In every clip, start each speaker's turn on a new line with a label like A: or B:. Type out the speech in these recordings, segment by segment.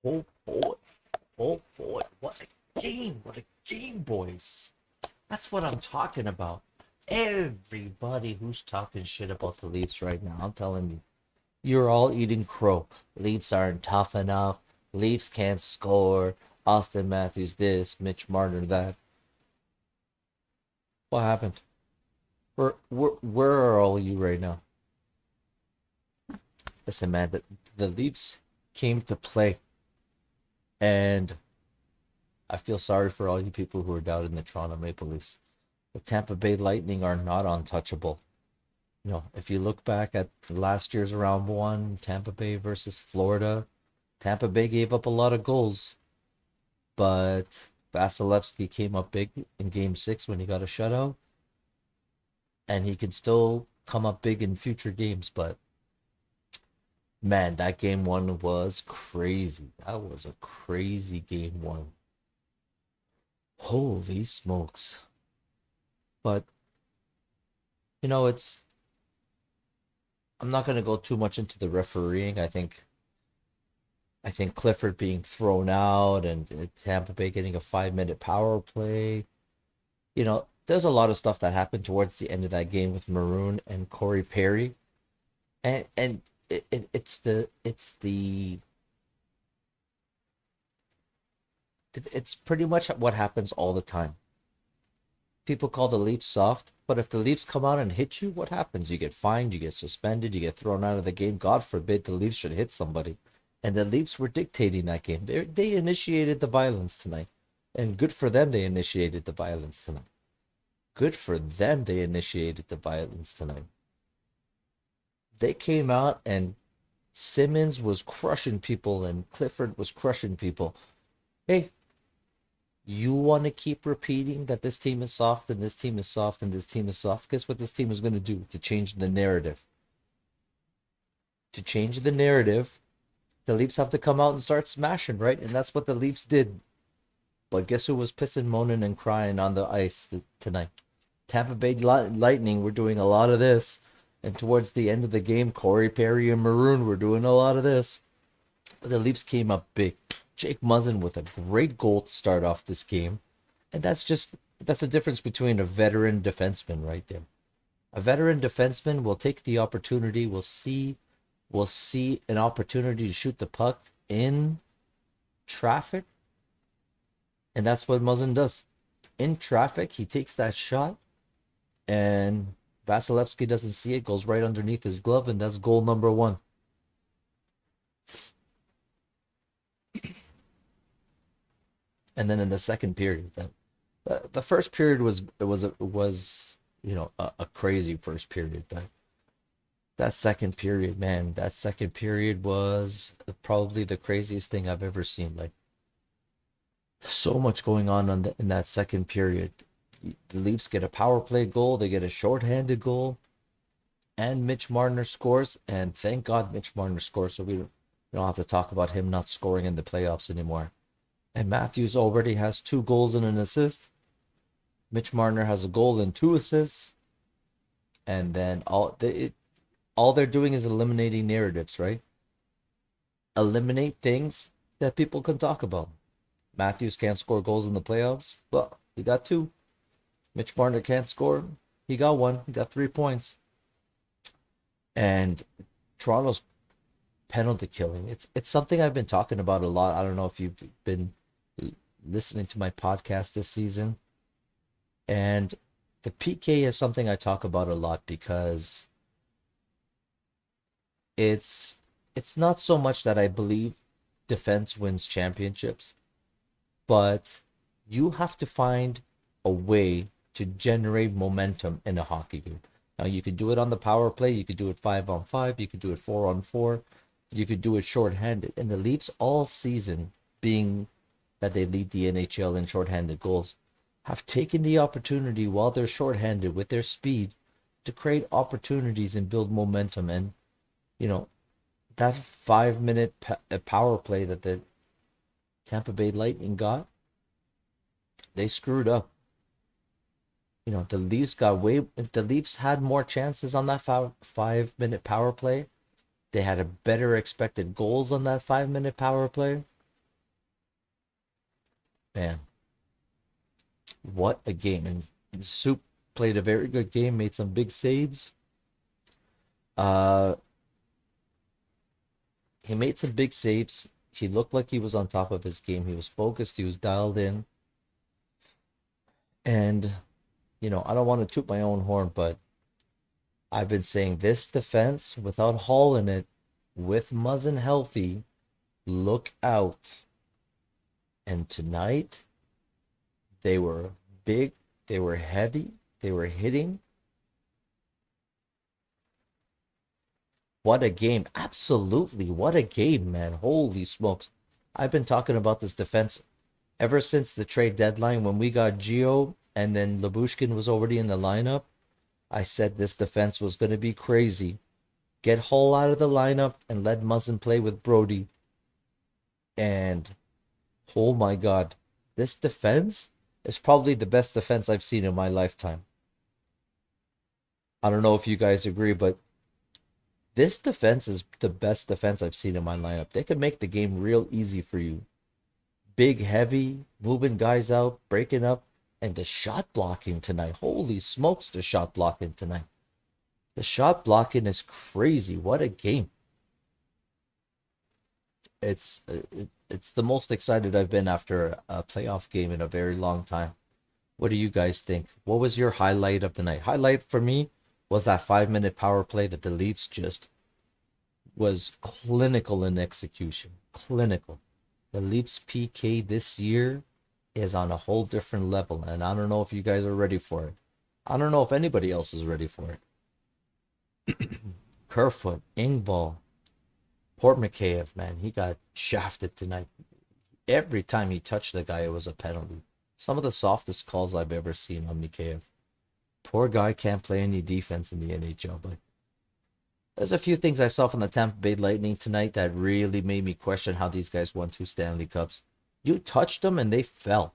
A: Oh boy, oh boy, what a game, boys. That's what I'm talking about. Everybody who's talking shit about the Leafs right now, I'm telling you, you're all eating crow. Leafs aren't tough enough. Leafs can't score. Austin Matthews this, Mitch Marner that. What happened? Where are all you right now? Listen, man, the Leafs came to play, and I feel sorry for all you people who are doubting the Toronto Maple Leafs. The Tampa Bay Lightning are not untouchable. If you look back at last year's round one, Tampa Bay versus Florida, Tampa Bay gave up a lot of goals, but Vasilevsky came up big in game six when he got a shutout, and he can still come up big in future games. But man, that game one was crazy. That was a crazy game one. Holy smokes. But, it's I'm not going to go too much into the refereeing. I think Clifford being thrown out and Tampa Bay getting a 5 minute power play. There's a lot of stuff that happened towards the end of that game with Maroon and Corey Perry, and it's pretty much what happens all the time. People call the Leafs soft, but if the Leafs come out and hit you, what happens? You get fined, you get suspended, you get thrown out of the game. God forbid the Leafs should hit somebody. And the Leafs were dictating that game. They initiated the violence tonight. And good for them, they initiated the violence tonight. Good for them, they initiated the violence tonight. They came out and Simmons was crushing people and Clifford was crushing people. Hey, you want to keep repeating that this team is soft and this team is soft and this team is soft? Guess what this team is going to do to change the narrative? To change the narrative, the Leafs have to come out and start smashing, right? And that's what the Leafs did. But guess who was pissing, moaning, and crying on the ice tonight? Tampa Bay Lightning were doing a lot of this. And towards the end of the game, Corey Perry and Maroon were doing a lot of this. But the Leafs came up big. Jake Muzzin with a great goal to start off this game. And that's the difference between a veteran defenseman right there. A veteran defenseman will take the opportunity, will see an opportunity to shoot the puck in traffic. And that's what Muzzin does. In traffic, he takes that shot, and Vasilevsky doesn't see it, goes right underneath his glove, and that's goal number one. And then in the second period, the first period was a crazy first period, but that second period, man, that second period was probably the craziest thing I've ever seen. Like, so much going on in that second period. The Leafs get a power play goal, they get a shorthanded goal, and Mitch Marner scores. And thank God Mitch Marner scores, so we don't have to talk about him not scoring in the playoffs anymore. And Matthews already has 2 goals and an assist. Mitch Marner has a goal and 2 assists. And then all they're doing is eliminating narratives, right? Eliminate things that people can talk about. Matthews can't score goals in the playoffs. Well, he got 2. Mitch Marner can't score. He got 1. He got 3 points. And Toronto's penalty killing. It's something I've been talking about a lot. I don't know if you've been listening to my podcast this season. And the PK is something I talk about a lot because it's not so much that I believe defense wins championships, but you have to find a way to generate momentum in a hockey game. Now, you can do it on the power play, you could do it 5-on-5, you could do it 4-on-4, you could do it shorthanded. And the Leafs all season, being that they lead the NHL in shorthanded goals, have taken the opportunity while they're shorthanded with their speed to create opportunities and build momentum. And, that 5-minute power play that the Tampa Bay Lightning got, they screwed up. The Leafs had more chances on that 5-minute power play. They had a better expected goals on that 5-minute power play. Man, what a game. And Soup played a very good game, made some big saves. Uh, he made some big saves. He looked like he was on top of his game. He was focused, he was dialed in. And, I don't want to toot my own horn, but I've been saying this defense without Hall in it, with Muzzin healthy, look out. And tonight, they were big, they were heavy, they were hitting. What a game. Absolutely. What a game, man. Holy smokes. I've been talking about this defense ever since the trade deadline when we got Gio and then Labushkin was already in the lineup. I said this defense was going to be crazy. Get Hull out of the lineup and let Muzzin play with Brody. And oh my God, this defense is probably the best defense I've seen in my lifetime. I don't know if you guys agree, but this defense is the best defense I've seen in my lineup. They can make the game real easy for you. Big, heavy, moving guys out, breaking up, and the shot blocking tonight. Holy smokes, the shot blocking tonight. The shot blocking is crazy. What a game. It's the most excited I've been after a playoff game in a very long time. What do you guys think? What was your highlight of the night? Highlight for me was that 5-minute power play that the Leafs just was clinical in execution. Clinical. The Leafs PK this year is on a whole different level, and I don't know if you guys are ready for it. I don't know if anybody else is ready for it. Kerfoot, Ingvall, Port Mikheyev, man, he got shafted tonight. Every time he touched the guy, it was a penalty. Some of the softest calls I've ever seen on Mikheyev. Poor guy can't play any defense in the NHL, but there's a few things I saw from the Tampa Bay Lightning tonight that really made me question how these guys won 2 Stanley Cups. You touched them and they fell.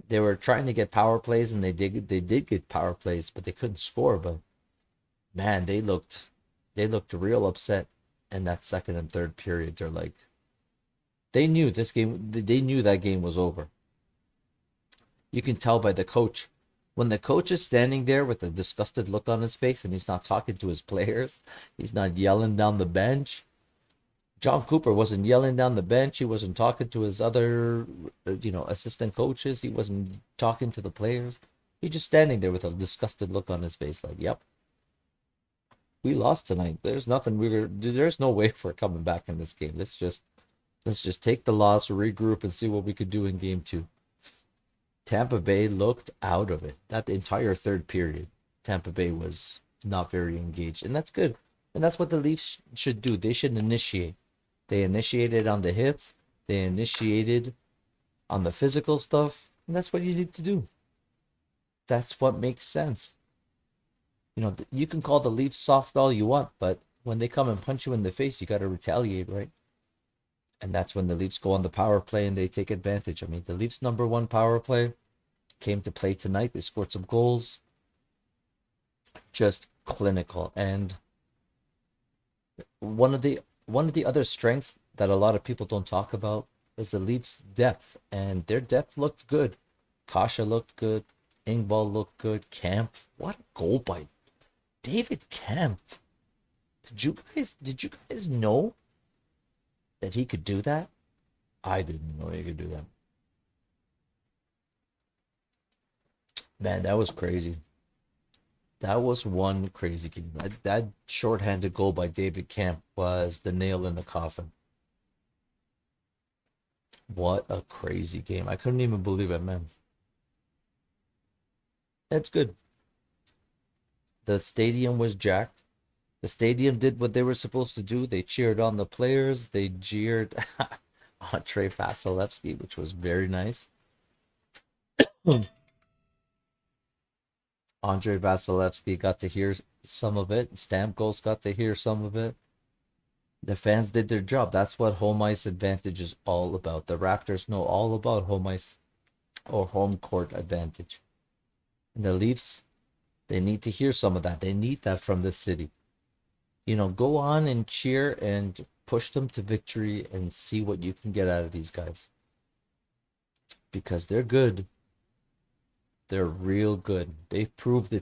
A: They were trying to get power plays and they did get power plays, but they couldn't score. But man, they looked real upset in that second and third period. They're like, they knew this game. They knew that game was over. You can tell by the coach. When the coach is standing there with a disgusted look on his face and he's not talking to his players, he's not yelling down the bench. John Cooper wasn't yelling down the bench. He wasn't talking to his other, assistant coaches. He wasn't talking to the players. He's just standing there with a disgusted look on his face, like, "Yep, we lost tonight. There's nothing. There's no way for coming back in this game. Let's just take the loss, regroup, and see what we could do in game 2." Tampa Bay looked out of it. That entire third period, Tampa Bay was not very engaged, and that's good. And that's what the Leafs should do. They should initiate. They initiated on the hits. They initiated on the physical stuff, and that's what you need to do. That's what makes sense. You can call the Leafs soft all you want, but when they come and punch you in the face, you got to retaliate, right? And that's when the Leafs go on the power play and they take advantage. I mean, the Leafs' number 1 power play came to play tonight. They scored some goals. Just clinical. And one of the other strengths that a lot of people don't talk about is the Leafs' depth. And their depth looked good. Kasha looked good. Ingvall looked good. Kampf. What a goal by David Kampf. Did you guys know that he could do that? I didn't know he could do that. Man, that was crazy. That was one crazy game. That shorthanded goal by David Camp was the nail in the coffin. What a crazy game. I couldn't even believe it, man. That's good. The stadium was jacked. The stadium did what they were supposed to do. They cheered on the players. They jeered Trey Vasilevsky, which was very nice. Andre Vasilevsky got to hear some of it. Stamkos got to hear some of it. The fans did their job. That's what home ice advantage is all about. The Raptors know all about home ice or home court advantage. And the Leafs, they need to hear some of that. They need that from the city. Go on and cheer and push them to victory and see what you can get out of these guys. because they're good. They're real good. They've proved it